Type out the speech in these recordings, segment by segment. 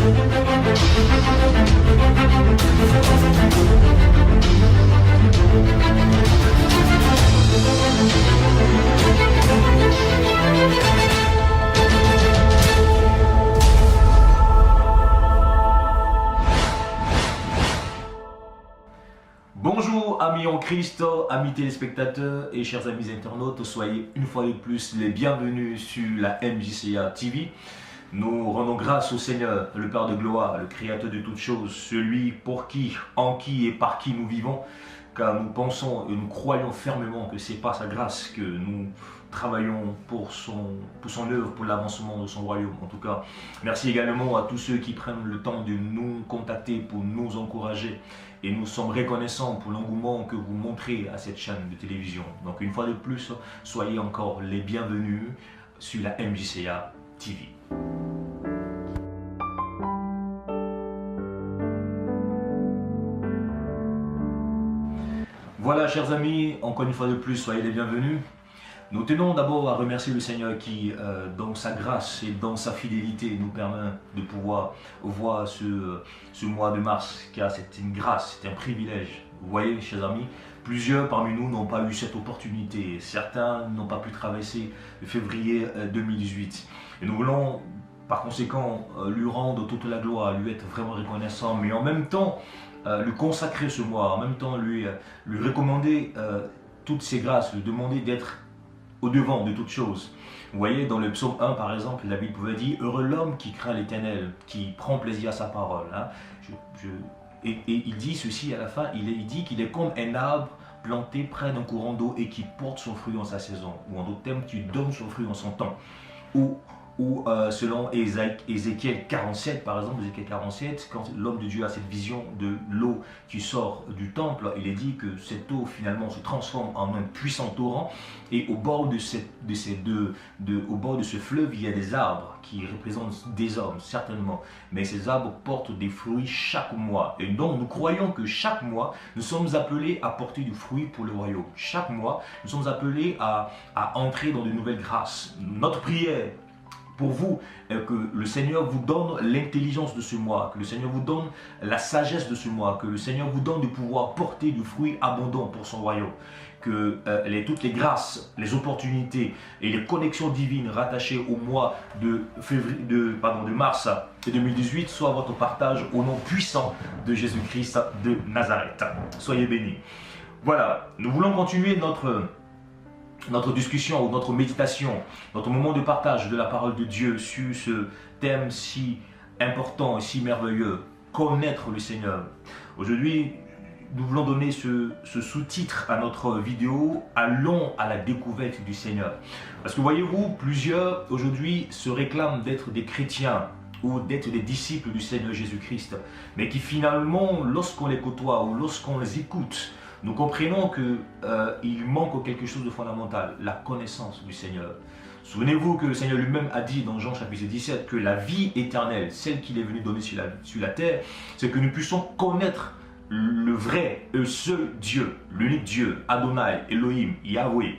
Bonjour amis en Christ, amis téléspectateurs et chers amis internautes, soyez une fois de plus les bienvenus sur la MJCA TV. Nous rendons grâce au Seigneur, le Père de gloire, le Créateur de toutes choses, celui pour qui, en qui et par qui nous vivons, car nous pensons et nous croyons fermement que c'est par sa grâce que nous travaillons pour son œuvre, pour l'avancement de son royaume. En tout cas, merci également à tous ceux qui prennent le temps de nous contacter pour nous encourager. Et nous sommes reconnaissants pour l'engouement que vous montrez à cette chaîne de télévision. Donc une fois de plus, soyez encore les bienvenus sur la MJCA TV. Voilà, chers amis, encore une fois de plus, soyez les bienvenus. Nous tenons d'abord à remercier le Seigneur qui, dans sa grâce et dans sa fidélité, nous permet de pouvoir voir ce mois de mars, car c'est une grâce, c'est un privilège. Vous voyez, chers amis, plusieurs parmi nous n'ont pas eu cette opportunité. Certains n'ont pas pu traverser le février 2018. Et nous voulons, par conséquent, lui rendre toute la gloire, lui être vraiment reconnaissant, mais en même temps, lui consacrer ce mois, en même temps, lui recommander toutes ses grâces, lui demander d'être au-devant de toutes choses. Vous voyez, dans le psaume 1, par exemple, la Bible pouvait dire « Heureux l'homme qui craint l'Éternel, qui prend plaisir à sa parole. Hein. » Et il dit ceci à la fin, il dit qu'il est comme un arbre planté près d'un courant d'eau et qui porte son fruit en sa saison. Ou en d'autres termes, qui donne son fruit en son temps. Ou selon Ézéchiel 47, par exemple, Ézéchiel 47, quand l'homme de Dieu a cette vision de l'eau qui sort du temple, il est dit que cette eau finalement se transforme en un puissant torrent, et au bord de ce fleuve, il y a des arbres qui représentent des hommes, certainement, mais ces arbres portent des fruits chaque mois, et donc nous croyons que chaque mois, nous sommes appelés à porter du fruit pour le royaume. Chaque mois, nous sommes appelés à entrer dans de nouvelles grâces. Notre prière pour vous, que le Seigneur vous donne l'intelligence de ce mois, que le Seigneur vous donne la sagesse de ce mois, que le Seigneur vous donne de pouvoir porter du fruit abondant pour son royaume, que toutes les grâces, les opportunités et les connexions divines rattachées au mois de mars 2018 soient votre partage au nom puissant de Jésus-Christ de Nazareth. Soyez bénis. Voilà, nous voulons continuer notre discussion ou notre méditation, notre moment de partage de la parole de Dieu sur ce thème si important et si merveilleux, connaître le Seigneur. Aujourd'hui, nous voulons donner ce sous-titre à notre vidéo, allons à la découverte du Seigneur. Parce que voyez-vous, plusieurs aujourd'hui se réclament d'être des chrétiens ou d'être des disciples du Seigneur Jésus-Christ, mais qui finalement, lorsqu'on les côtoie ou lorsqu'on les écoute, nous comprenons qu'il manque quelque chose de fondamental, la connaissance du Seigneur. Souvenez-vous que le Seigneur lui-même a dit dans Jean chapitre 17 que la vie éternelle, celle qu'il est venu donner sur la terre, c'est que nous puissions connaître le vrai et seul Dieu, l'unique Dieu, Adonai, Elohim, Yahweh,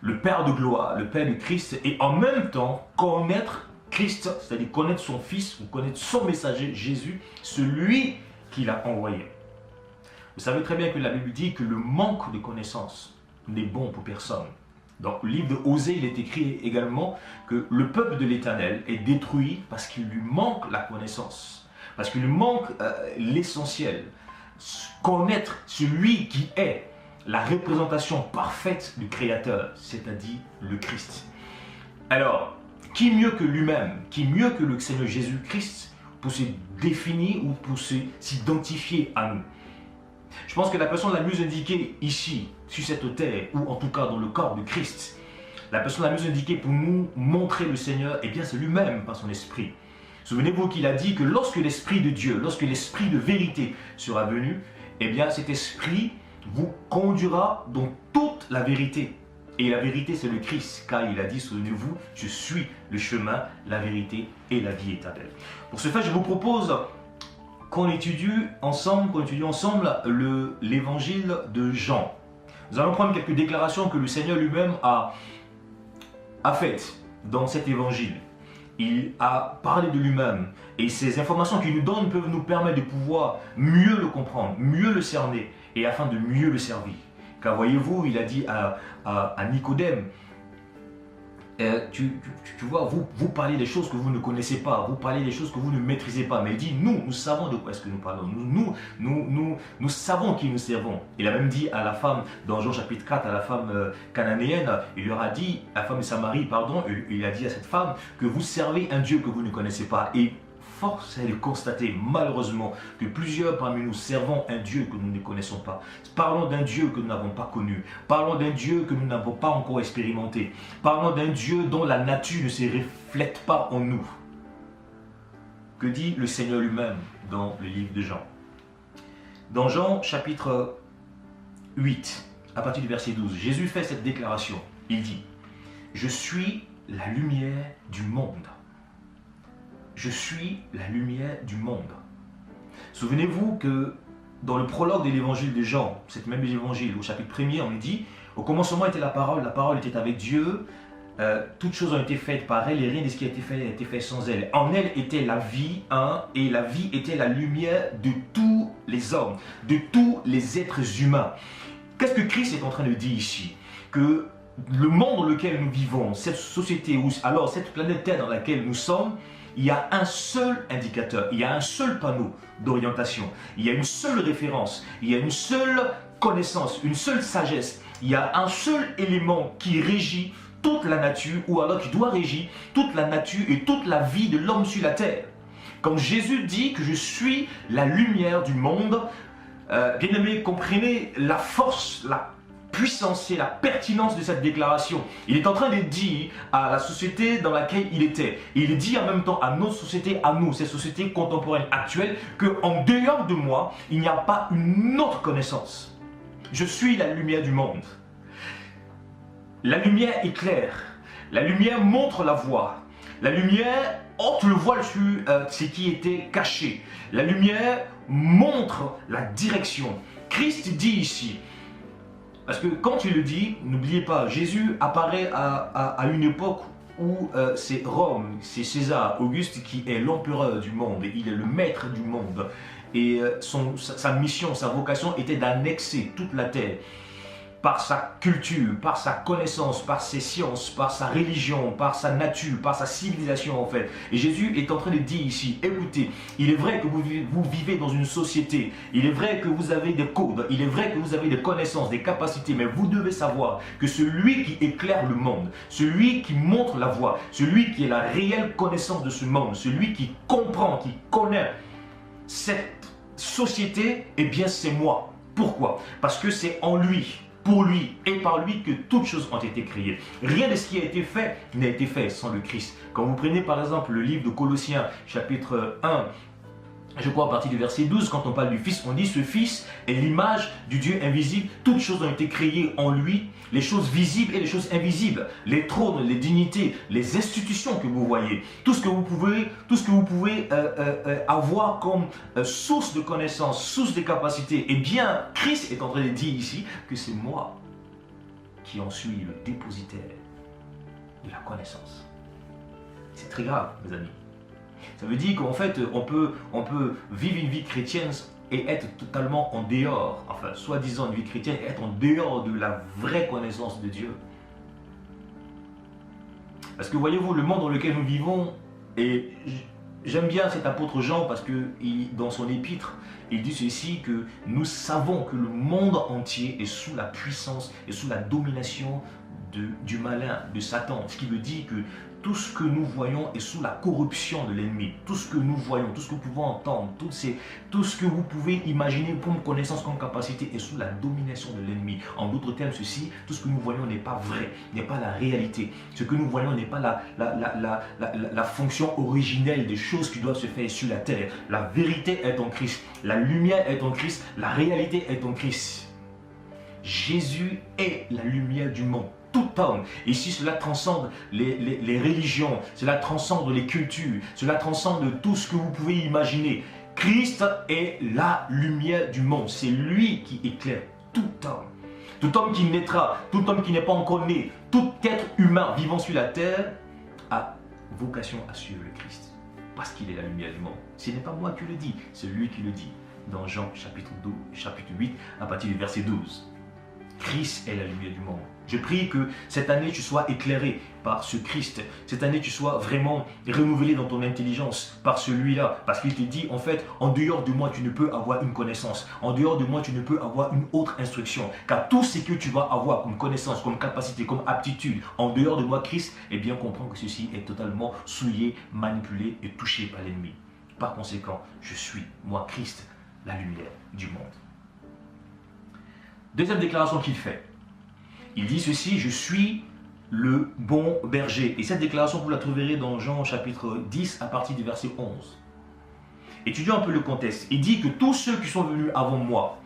le Père de gloire, le Père du Christ, et en même temps connaître Christ, c'est-à-dire connaître son Fils, ou connaître son messager, Jésus, celui qu'il a envoyé. Vous savez très bien que la Bible dit que le manque de connaissance n'est bon pour personne. Dans le livre de Osée, il est écrit également que le peuple de l'Éternel est détruit parce qu'il lui manque la connaissance, parce qu'il lui manque l'essentiel, connaître celui qui est la représentation parfaite du Créateur, c'est-à-dire le Christ. Alors, qui mieux que lui-même, qui mieux que le Seigneur Jésus-Christ pour se définir ou pour s'identifier à nous? Je pense que la personne la mieux indiquée ici, sur cette terre, ou en tout cas dans le corps de Christ, la personne la mieux indiquée pour nous montrer le Seigneur, eh bien c'est lui-même par son esprit. Souvenez-vous qu'il a dit que lorsque l'Esprit de Dieu, lorsque l'Esprit de vérité sera venu, eh bien cet Esprit vous conduira dans toute la vérité. Et la vérité c'est le Christ, car il a dit, souvenez-vous, je suis le chemin, la vérité et la vie éternelle. Pour ce faire, je vous propose qu'on étudie ensemble l'évangile de Jean. Nous allons prendre quelques déclarations que le Seigneur lui-même a faites dans cet évangile. il a parlé de lui-même. Et ces informations qu'il nous donne peuvent nous permettre de pouvoir mieux le comprendre, mieux le cerner, et afin de mieux le servir. Car voyez-vous, il a dit à Nicodème, tu vois, vous parlez des choses que vous ne connaissez pas, vous parlez des choses que vous ne maîtrisez pas. Mais il dit, nous savons de quoi est-ce que nous parlons. Nous savons qui nous servons. Il a même dit à la femme, dans Jean chapitre 4, à la femme cananéenne, il leur a dit, à la femme de Samarie, pardon, il a dit à cette femme que vous servez un Dieu que vous ne connaissez pas. Et force est de constater, malheureusement, que plusieurs parmi nous servons un Dieu que nous ne connaissons pas. Parlons d'un Dieu que nous n'avons pas connu. Parlons d'un Dieu que nous n'avons pas encore expérimenté. Parlons d'un Dieu dont la nature ne se reflète pas en nous. Que dit le Seigneur lui-même dans le livre de Jean? Dans Jean chapitre 8, à partir du verset 12, Jésus fait cette déclaration. Il dit, « Je suis la lumière du monde. » Je suis la lumière du monde. Souvenez-vous que dans le prologue de l'évangile de Jean, cette même évangile, au chapitre 1er, on dit, au commencement était la parole était avec Dieu, toutes choses ont été faites par elle, et rien de ce qui a été fait sans elle. En elle était la vie, et la vie était la lumière de tous les hommes, de tous les êtres humains. Qu'est-ce que Christ est en train de dire ici? Que le monde dans lequel nous vivons, cette société, alors cette planète Terre dans laquelle nous sommes, il y a un seul indicateur, il y a un seul panneau d'orientation, il y a une seule référence, il y a une seule connaissance, une seule sagesse, il y a un seul élément qui régit toute la nature, ou alors qui doit régir toute la nature et toute la vie de l'homme sur la terre. Quand Jésus dit que je suis la lumière du monde, bien-aimés, comprenez la force, la puissance et la pertinence de cette déclaration. Il est en train de dire à la société dans laquelle il était, et il dit en même temps à notre société, à nous, ces sociétés contemporaines actuelles, qu'en dehors de moi, il n'y a pas une autre connaissance. Je suis la lumière du monde. La lumière éclaire, la lumière montre la voie, la lumière ôte le voile sur ce qui était caché, la lumière montre la direction. Christ dit ici, parce que quand il le dit, n'oubliez pas, Jésus apparaît à une époque où c'est Rome, c'est César Auguste qui est l'empereur du monde, il est le maître du monde. Et sa mission, sa vocation était d'annexer toute la terre par sa culture, par sa connaissance, par ses sciences, par sa religion, par sa nature, par sa civilisation en fait. Et Jésus est en train de dire ici, écoutez, il est vrai que vous vivez dans une société, il est vrai que vous avez des codes, il est vrai que vous avez des connaissances, des capacités, mais vous devez savoir que celui qui éclaire le monde, celui qui montre la voie, celui qui est la réelle connaissance de ce monde, celui qui comprend, qui connaît cette société, eh bien c'est moi. Pourquoi? Parce que c'est en lui, pour lui et par lui que toutes choses ont été créées. Rien de ce qui a été fait n'a été fait sans le Christ. Quand vous prenez par exemple le livre de Colossiens, chapitre 1, je crois à partir du verset 12, quand on parle du Fils, on dit ce Fils est l'image du Dieu invisible. Toutes choses ont été créées en lui, les choses visibles et les choses invisibles, les trônes, les dignités, les institutions que vous voyez, tout ce que vous pouvez avoir comme source de connaissance, source de capacité. Eh bien, Christ est en train de dire ici que c'est moi qui en suis le dépositaire de la connaissance. C'est très grave, mes amis. Ça veut dire qu'en fait, on peut vivre une vie chrétienne et être totalement en dehors, enfin, soi-disant une vie chrétienne, et être en dehors de la vraie connaissance de Dieu. Parce que voyez-vous, le monde dans lequel nous vivons, et j'aime bien cet apôtre Jean parce que dans son épître, il dit ceci, que nous savons que le monde entier est sous la puissance et sous la domination du malin, de Satan. Ce qui veut dire que tout ce que nous voyons est sous la corruption de l'ennemi. Tout ce que nous voyons, tout ce que nous pouvons entendre, tout ce que vous pouvez imaginer comme connaissance, comme capacité est sous la domination de l'ennemi. En d'autres termes, ceci, tout ce que nous voyons n'est pas vrai, n'est pas la réalité. Ce que nous voyons n'est pas la fonction originelle des choses qui doivent se faire sur la terre. La vérité est en Christ, la lumière est en Christ, la réalité est en Christ. Jésus est la lumière du monde. Tout homme. Ici, cela transcende les religions, cela transcende les cultures, cela transcende tout ce que vous pouvez imaginer. Christ est la lumière du monde. C'est lui qui éclaire tout homme. Tout homme qui naîtra, tout homme qui n'est pas encore né, tout être humain vivant sur la terre vocation à suivre le Christ. Parce qu'il est la lumière du monde. Ce n'est pas moi qui le dis, c'est lui qui le dit. Dans Jean chapitre 8, à partir du verset 12. Christ est la lumière du monde. Je prie que cette année tu sois éclairé par ce Christ. Cette année tu sois vraiment renouvelé dans ton intelligence par celui-là. Parce qu'il te dit en fait, en dehors de moi tu ne peux avoir une connaissance. En dehors de moi tu ne peux avoir une autre instruction. Car tout ce que tu vas avoir comme connaissance, comme capacité, comme aptitude, en dehors de moi Christ, eh bien comprends que ceci est totalement souillé, manipulé et touché par l'ennemi. Par conséquent, je suis, moi Christ, la lumière du monde. Deuxième déclaration qu'il fait. Il dit ceci, je suis le bon berger. Et cette déclaration, vous la trouverez dans Jean chapitre 10 à partir du verset 11. Étudions un peu le contexte. Il dit que tous ceux qui sont venus avant moi,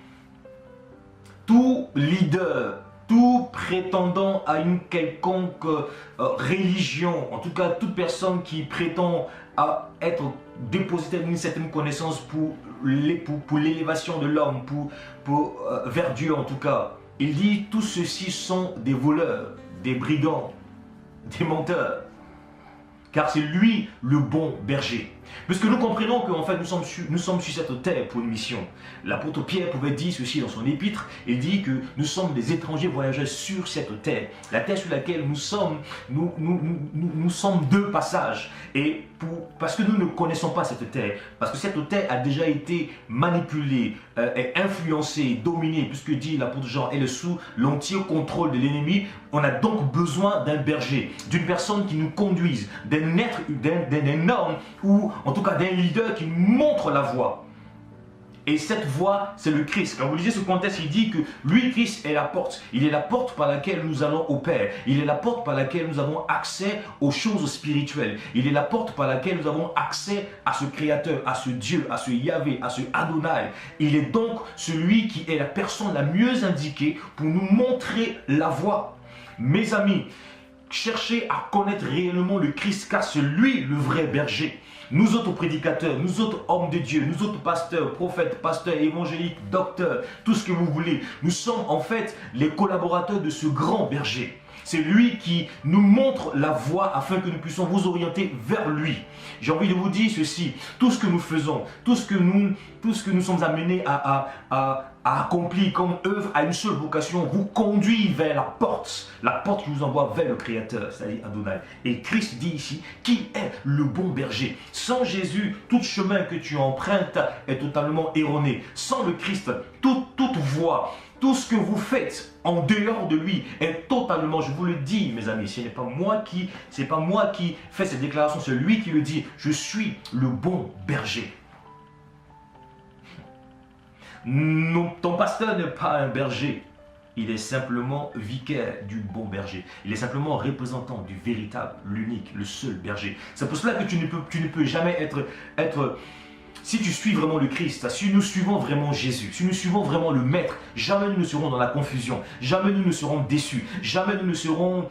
tout leader, tout prétendant à une quelconque religion, en tout cas toute personne qui prétend à être dépositaire d'une certaine connaissance pour l'élévation de l'homme, vers Dieu en tout cas. Il dit tous ceux-ci sont des voleurs, des brigands, des menteurs. Car c'est lui le bon berger. Puisque nous comprenons qu'en fait nous sommes sur cette terre pour une mission. L'apôtre Pierre pouvait dire ceci dans son épître. Il dit que nous sommes des étrangers voyageurs sur cette terre. La terre sur laquelle nous sommes de passage. Et parce que nous ne connaissons pas cette terre. Parce que cette terre a déjà été manipulée, influencée, dominée. Puisque dit l'apôtre Jean, elle est sous l'entier contrôle de l'ennemi. On a donc besoin d'un berger, d'une personne qui nous conduise, d'un homme ou en tout cas d'un leader qui nous montre la voie. Et cette voie, c'est le Christ. Quand vous lisez ce contexte, il dit que lui, Christ, est la porte. Il est la porte par laquelle nous allons au Père. Il est la porte par laquelle nous avons accès aux choses spirituelles. Il est la porte par laquelle nous avons accès à ce Créateur, à ce Dieu, à ce Yahvé, à ce Adonai. Il est donc celui qui est la personne la mieux indiquée pour nous montrer la voie. Mes amis, cherchez à connaître réellement le Christ, car c'est lui le vrai berger. Nous autres prédicateurs, nous autres hommes de Dieu, nous autres pasteurs, prophètes, pasteurs, évangéliques, docteurs, tout ce que vous voulez, nous sommes en fait les collaborateurs de ce grand berger. C'est lui qui nous montre la voie afin que nous puissions vous orienter vers lui. J'ai envie de vous dire ceci, tout ce que nous faisons, tout ce que nous sommes amenés à accomplir comme œuvre à une seule vocation, vous conduit vers la porte qui vous envoie vers le Créateur, c'est-à-dire Adonai. Et Christ dit ici qu'il est le bon berger. Sans Jésus, tout chemin que tu empruntes est totalement erroné. Sans le Christ, toute voie, tout ce que vous faites en dehors de lui est totalement, je vous le dis mes amis, ce n'est pas moi qui fais cette déclaration, c'est lui qui le dit, je suis le bon berger. Non, ton pasteur n'est pas un berger, il est simplement vicaire du bon berger. Il est simplement représentant du véritable, l'unique, le seul berger. C'est pour cela que tu ne peux jamais être si tu suis vraiment le Christ, si nous suivons vraiment Jésus, si nous suivons vraiment le Maître, jamais nous ne serons dans la confusion, jamais nous ne serons déçus, jamais nous ne serons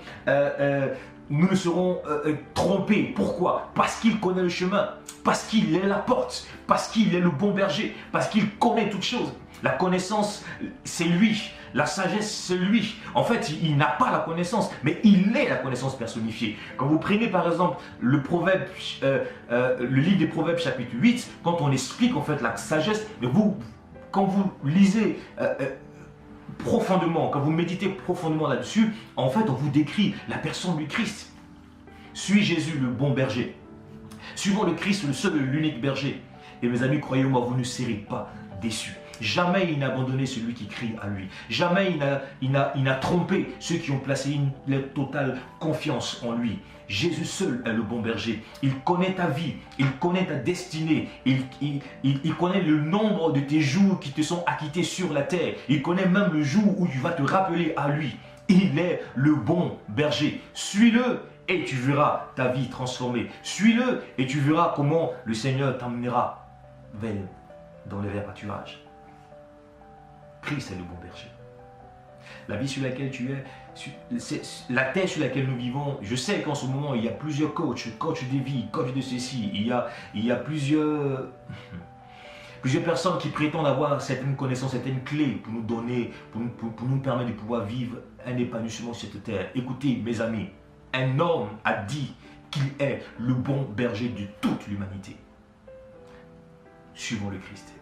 trompés. Pourquoi? Parce qu'il connaît le chemin, parce qu'il est la porte, parce qu'il est le bon berger, parce qu'il connaît toutes choses. La connaissance, c'est lui. La sagesse, c'est lui. En fait, il n'a pas la connaissance, mais il est la connaissance personnifiée. Quand vous prenez par exemple le livre des Proverbes chapitre 8, quand on explique en fait la sagesse, quand vous lisez profondément, quand vous méditez profondément là-dessus, en fait, on vous décrit la personne du Christ. Suis Jésus, le bon berger. Suivons le Christ, le seul et l'unique berger. Et mes amis, croyez-moi, vous ne serez pas déçus. Jamais il n'a abandonné celui qui crie à lui. Jamais il n'a trompé ceux qui ont placé une totale confiance en lui. Jésus seul est le bon berger. Il connaît ta vie, il connaît ta destinée, il connaît le nombre de tes jours qui te sont acquittés sur la terre. Il connaît même le jour où tu vas te rappeler à lui. Il est le bon berger. Suis-le et tu verras ta vie transformée. Suis-le et tu verras comment le Seigneur t'emmènera dans les verts pâturages. Christ est le bon berger. La vie sur laquelle tu es, la terre sur laquelle nous vivons, je sais qu'en ce moment il y a plusieurs coachs de vie, coach de ceci, il y a plusieurs personnes qui prétendent avoir certaines connaissances, certaines clés pour nous donner, pour nous permettre de pouvoir vivre un épanouissement sur cette terre. Écoutez mes amis, un homme a dit qu'il est le bon berger de toute l'humanité. Suivons le Christ.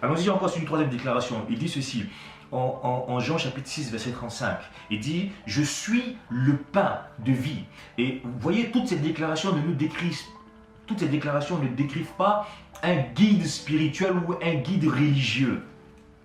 Allons-y encore sur une troisième déclaration. Il dit ceci, en Jean chapitre 6, verset 35. Il dit, je suis le pain de vie. Et vous voyez, toutes ces déclarations ne décrivent pas un guide spirituel ou un guide religieux.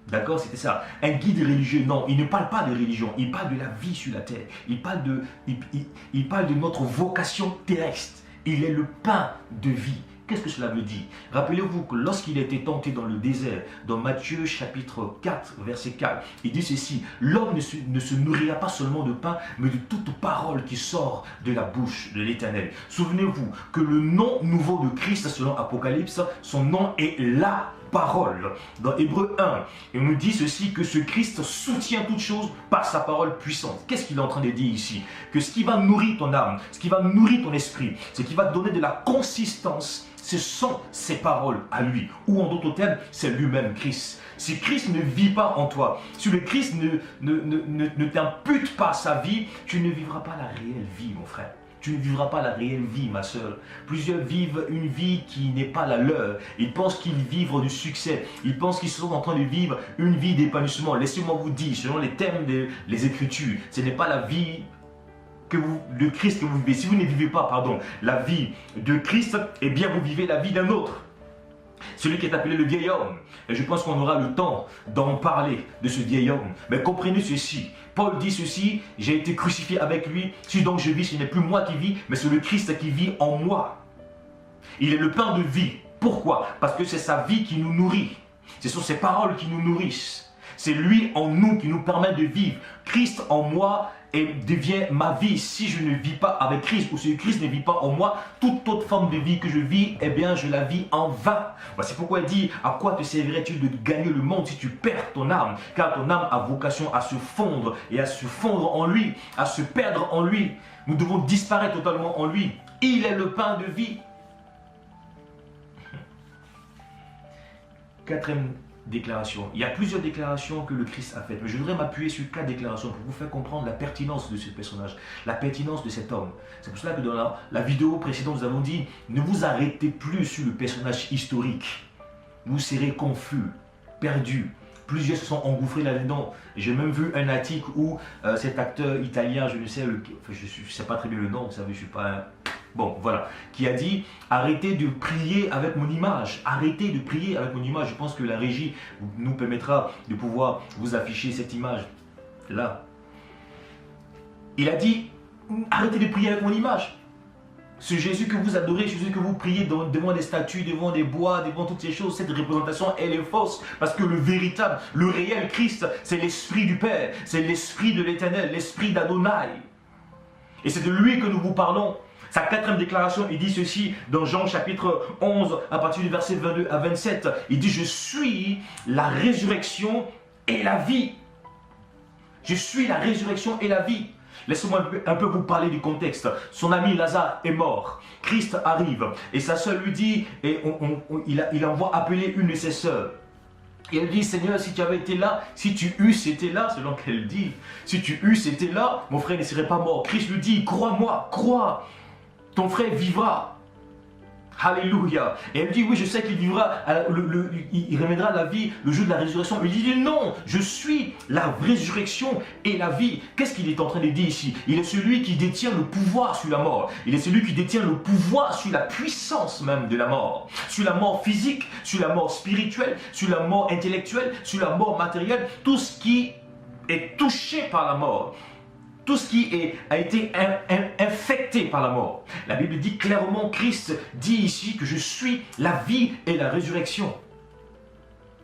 D'accord, c'était ça. Un guide religieux, non, il ne parle pas de religion, il parle de la vie sur la terre. Il parle de notre vocation terrestre. Il est le pain de vie. Qu'est-ce que cela veut dire? Rappelez-vous que lorsqu'il était tenté dans le désert, dans Matthieu chapitre 4, verset 4, il dit ceci, l'homme ne se nourrira pas seulement de pain, mais de toute parole qui sort de la bouche de l'Éternel. Souvenez-vous que le nom nouveau de Christ, selon Apocalypse, son nom est la parole. Dans Hébreux 1, il nous dit ceci, que ce Christ soutient toutes choses par sa parole puissante. Qu'est-ce qu'il est en train de dire ici? Que ce qui va nourrir ton âme, ce qui va nourrir ton esprit, ce qui va te donner de la consistance, ce sont ses paroles à lui. Ou en d'autres termes, c'est lui-même Christ. Si Christ ne vit pas en toi, si le Christ ne t'impute pas sa vie, tu ne vivras pas la réelle vie, mon frère. Tu ne vivras pas la réelle vie, ma soeur. Plusieurs vivent une vie qui n'est pas la leur. Ils pensent qu'ils vivent du succès. Ils pensent qu'ils sont en train de vivre une vie d'épanouissement. Laissez-moi vous dire, selon les termes des Écritures, ce n'est pas la vie de Christ que vous vivez. Si vous ne vivez pas, la vie de Christ, eh bien vous vivez la vie d'un autre. Celui qui est appelé le vieil homme. Et je pense qu'on aura le temps d'en parler de ce vieil homme. Mais comprenez ceci. Paul dit ceci, j'ai été crucifié avec lui. Si donc je vis, ce n'est plus moi qui vis, mais c'est le Christ qui vit en moi. Il est le pain de vie. Pourquoi? Parce que c'est sa vie qui nous nourrit. Ce sont ses paroles qui nous nourrissent. C'est lui en nous qui nous permet de vivre. Christ en moi et devient ma vie. Si je ne vis pas avec Christ, ou si Christ ne vit pas en moi, toute autre forme de vie que je vis, eh bien je la vis en vain. Voici pourquoi il dit, à quoi te servirait-il de gagner le monde si tu perds ton âme? Car ton âme a vocation à se fondre, et à se fondre en lui, à se perdre en lui. Nous devons disparaître totalement en lui. Il est le pain de vie. Quatrième déclaration. Il y a plusieurs déclarations que le Christ a faites, mais je voudrais m'appuyer sur 4 déclarations pour vous faire comprendre la pertinence de ce personnage, la pertinence de cet homme. C'est pour cela que dans la vidéo précédente, nous avons dit, ne vous arrêtez plus sur le personnage historique. Vous serez confus, perdus. Plusieurs se sont engouffrés là-dedans. J'ai même vu un article où cet acteur italien, je ne sais, je sais pas très bien le nom, vous savez, je suis pas un... Bon, voilà, qui a dit, arrêtez de prier avec mon image, arrêtez de prier avec mon image. Je pense que la régie nous permettra de pouvoir vous afficher cette image là. Il a dit, arrêtez de prier avec mon image. Ce Jésus que vous adorez, Jésus que vous priez devant des statues, devant des bois, devant toutes ces choses, cette représentation, elle est fausse. Parce que le véritable, le réel Christ, c'est l'Esprit du Père, c'est l'Esprit de l'Éternel, l'Esprit d'Adonai. Et c'est de lui que nous vous parlons. Sa 4e déclaration, il dit ceci dans Jean chapitre 11, à partir du verset 22 à 27. Il dit, je suis la résurrection et la vie. Je suis la résurrection et la vie. Laissez-moi un peu vous parler du contexte. Son ami Lazare est mort. Christ arrive et sa sœur lui dit, et il envoie appeler une de ses sœurs. Et elle dit, Seigneur, si tu avais été là, si tu eusses été là, selon qu'elle dit, si tu eusses été là, mon frère ne serait pas mort. Christ lui dit, crois-moi, crois. Ton frère vivra. Alléluia. Et elle dit, oui, je sais qu'il vivra, il reviendra à la vie le jour de la résurrection. Il dit, non, je suis la résurrection et la vie. Qu'est-ce qu'il est en train de dire ici? Il est celui qui détient le pouvoir sur la mort. Il est celui qui détient le pouvoir sur la puissance même de la mort. Sur la mort physique, sur la mort spirituelle, sur la mort intellectuelle, sur la mort matérielle. Tout ce qui est touché par la mort. Tout ce qui a été infecté par la mort. La Bible dit clairement, Christ dit ici que je suis la vie et la résurrection.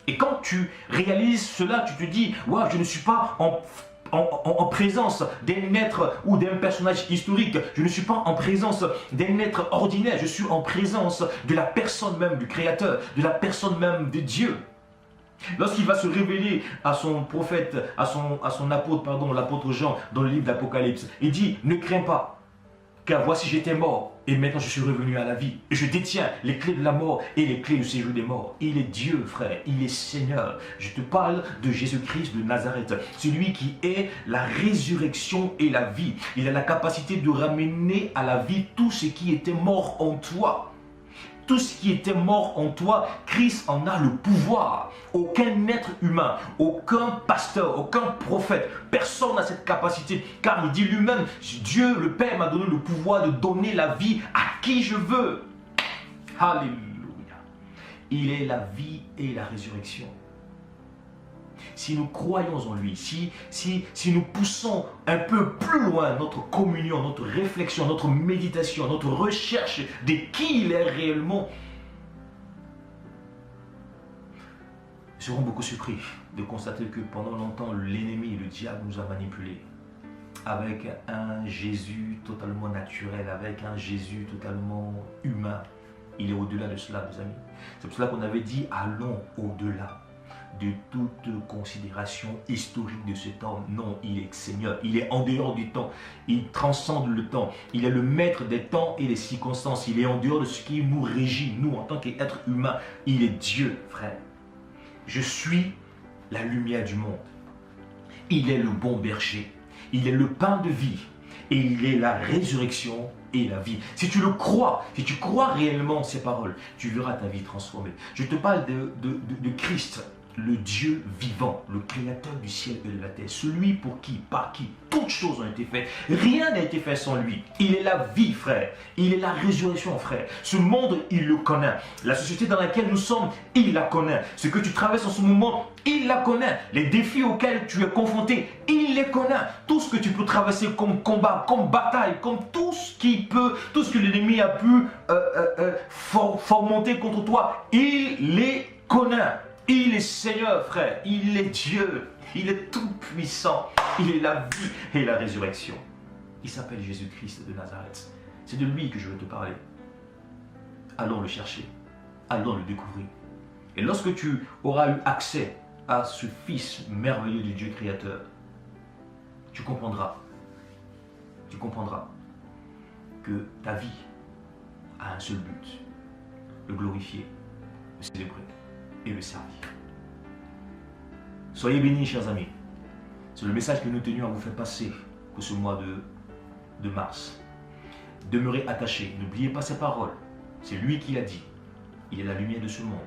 Et quand tu réalises cela, tu te dis, waouh, je ne suis pas en présence d'un être ou d'un personnage historique. Je ne suis pas en présence d'un être ordinaire. Je suis en présence de la personne même du Créateur, de la personne même de Dieu. Lorsqu'il va se révéler à son prophète, à son apôtre, l'apôtre Jean, dans le livre d'Apocalypse, il dit, ne crains pas, car voici j'étais mort, Et maintenant, je suis revenu à la vie. Et je détiens les clés de la mort et les clés du séjour des morts. Il est Dieu, frère. Il est Seigneur. Je te parle de Jésus-Christ de Nazareth. Celui qui est la résurrection et la vie. Il a la capacité de ramener à la vie tout ce qui était mort en toi. Tout ce qui était mort en toi, Christ en a le pouvoir. Aucun être humain, aucun pasteur, aucun prophète, personne n'a cette capacité. Car il dit lui-même, Dieu, le Père m'a donné le pouvoir de donner la vie à qui je veux. Alléluia. Il est la vie et la résurrection. Si nous croyons en lui, si nous poussons un peu plus loin notre communion, notre réflexion, notre méditation, notre recherche de qui il est réellement, nous serons beaucoup surpris de constater que pendant longtemps, l'ennemi, le diable nous a manipulés avec un Jésus totalement naturel, avec un Jésus totalement humain. Il est au-delà de cela, mes amis. C'est pour cela qu'on avait dit, allons au-delà de toute considération historique de cet homme. Non, il est Seigneur, il est en dehors du temps, il transcende le temps, il est le maître des temps et des circonstances, il est en dehors de ce qui nous régit, nous en tant qu'êtres humains, il est Dieu, frère. Je suis la lumière du monde, il est le bon berger, il est le pain de vie et il est la résurrection et la vie. Si tu le crois, si tu crois réellement ces paroles, tu verras ta vie transformée. Je te parle de Christ, le Dieu vivant, le créateur du ciel et de la terre, celui pour qui, par qui, toutes choses ont été faites. Rien n'a été fait sans lui. Il est la vie, frère. Il est la résurrection, frère. Ce monde, il le connaît. La société dans laquelle nous sommes, il la connaît. Ce que tu traverses en ce moment, il la connaît. Les défis auxquels tu es confronté, il les connaît. Tout ce que tu peux traverser comme combat, comme bataille, comme tout ce que l'ennemi a pu fomenter contre toi, il les connaît. Il est Seigneur, frère. Il est Dieu. Il est tout puissant. Il est la vie et la résurrection. Il s'appelle Jésus-Christ de Nazareth. C'est de lui que je veux te parler. Allons le chercher. Allons le découvrir. Et lorsque tu auras eu accès à ce Fils merveilleux du Dieu créateur, tu comprendras que ta vie a un seul but, le glorifier, le célébrer et le servir. Soyez bénis, chers amis. C'est le message que nous tenions à vous faire passer pour ce mois de mars. Demeurez attachés, n'oubliez pas ces paroles. C'est lui qui l'a dit. Il est la lumière de ce monde.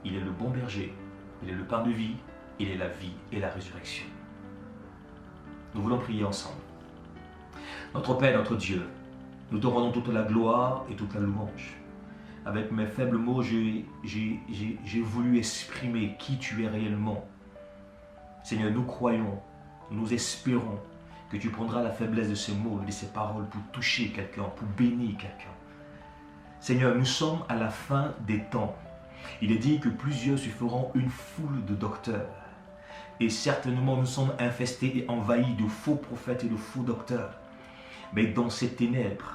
Il est le bon berger. Il est le pain de vie. Il est la vie et la résurrection. Nous voulons prier ensemble. Notre Père, notre Dieu, nous te rendons toute la gloire et toute la louange. Avec mes faibles mots, j'ai voulu exprimer qui tu es réellement. Seigneur, nous croyons, nous espérons que tu prendras la faiblesse de ces mots et de ces paroles pour toucher quelqu'un, pour bénir quelqu'un. Seigneur, nous sommes à la fin des temps. Il est dit que plusieurs se feront une foule de docteurs. Et certainement, nous sommes infestés et envahis de faux prophètes et de faux docteurs. Mais dans ces ténèbres,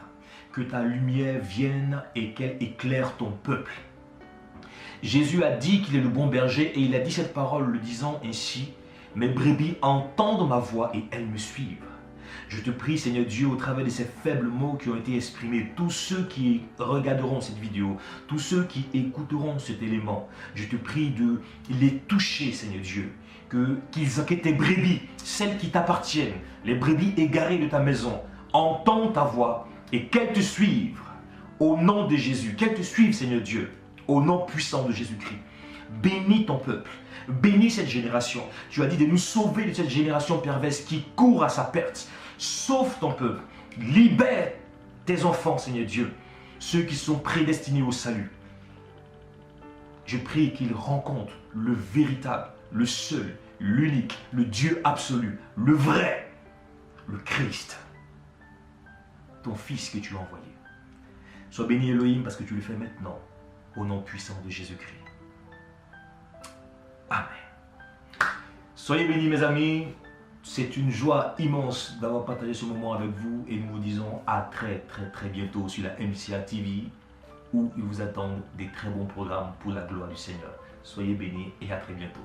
que ta lumière vienne et qu'elle éclaire ton peuple. Jésus a dit qu'il est le bon berger et il a dit cette parole le disant ainsi, « Mes brebis entendent ma voix et elles me suivent. » Je te prie, Seigneur Dieu, au travers de ces faibles mots qui ont été exprimés, tous ceux qui regarderont cette vidéo, tous ceux qui écouteront cet élément, je te prie de les toucher, Seigneur Dieu, que tes brebis, celles qui t'appartiennent, les brebis égarées de ta maison, entendent ta voix et qu'elles te suivent au nom de Jésus, qu'elles te suivent, Seigneur Dieu, au nom puissant de Jésus-Christ. Bénis ton peuple, bénis cette génération. Tu as dit de nous sauver de cette génération perverse qui court à sa perte. Sauve ton peuple, libère tes enfants, Seigneur Dieu, ceux qui sont prédestinés au salut. Je prie qu'ils rencontrent le véritable, le seul, l'unique, le Dieu absolu, le vrai, le Christ, ton Fils que tu as envoyé. Sois béni Elohim parce que tu le fais maintenant, au nom puissant de Jésus-Christ. Amen. Soyez bénis mes amis, c'est une joie immense d'avoir partagé ce moment avec vous et nous vous disons à très bientôt sur la MCA TV où ils vous attendent des très bons programmes pour la gloire du Seigneur. Soyez bénis et à très bientôt.